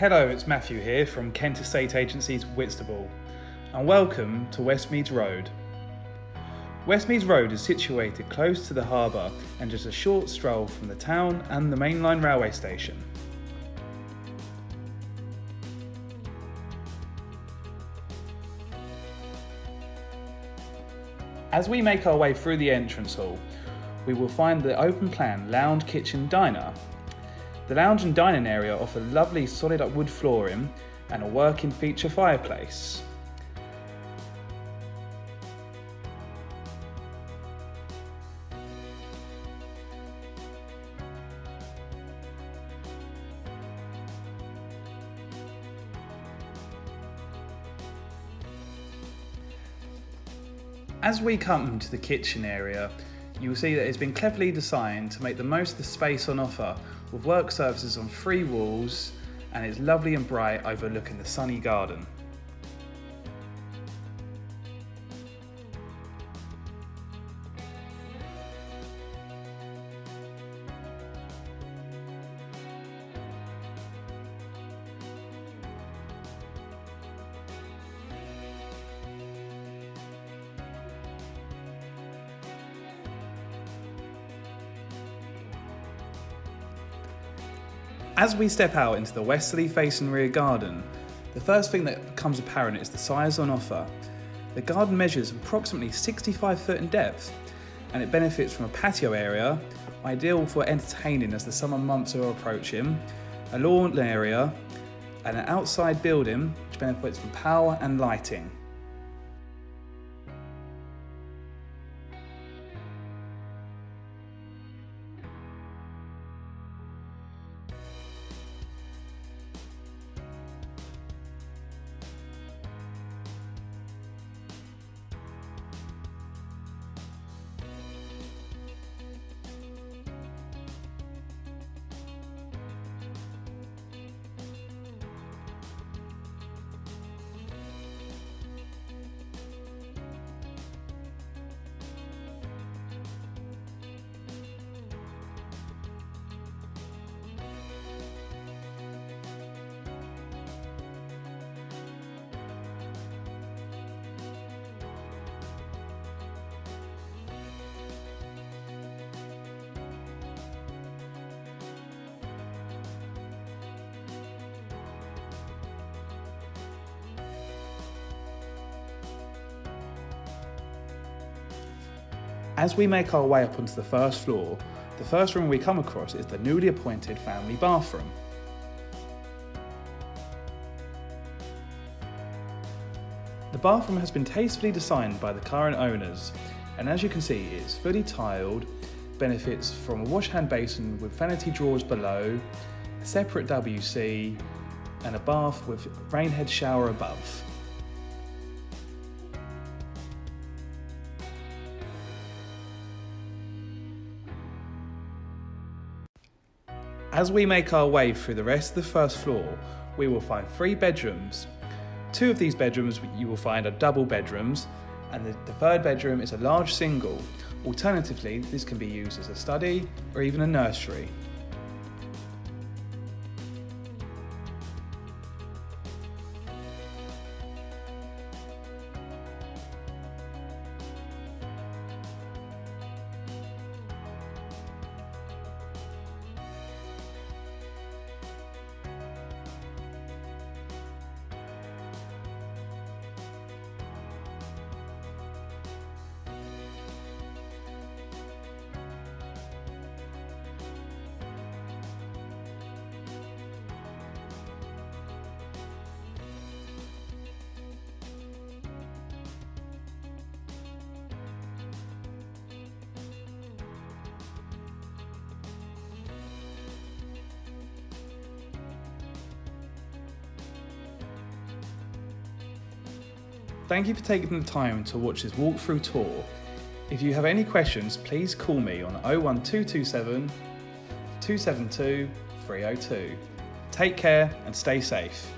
Hello, it's Matthew here from Kent Estate Agencies Whitstable, and welcome to Westmeads Road. Westmeads Road is situated close to the harbour and just a short stroll from the town and the mainline railway station. As we make our way through the entrance hall, we will find the open plan lounge kitchen diner. The lounge and dining area offer lovely solid wood flooring and a working feature fireplace. As we come to the kitchen area, you will see that it's been cleverly designed to make the most of the space on offer, with work surfaces on 3 walls, and it's lovely and bright overlooking the sunny garden. As we step out into the westerly facing rear garden, the first thing that becomes apparent is the size on offer. The garden measures approximately 65 foot in depth, and it benefits from a patio area, ideal for entertaining as the summer months are approaching, a lawn area, and an outside building which benefits from power and lighting. As we make our way up onto the first floor, the first room we come across is the newly appointed family bathroom. The bathroom has been tastefully designed by the current owners, and as you can see, it is fully tiled, benefits from a wash hand basin with vanity drawers below, a separate WC, and a bath with rainhead shower above. As we make our way through the rest of the first floor, we will find 3 bedrooms. 2 of these bedrooms you will find are double bedrooms, and the third bedroom is a large single. Alternatively, this can be used as a study or even a nursery. Thank you for taking the time to watch this walkthrough tour. If you have any questions, please call me on 01227 272 302. Take care and stay safe.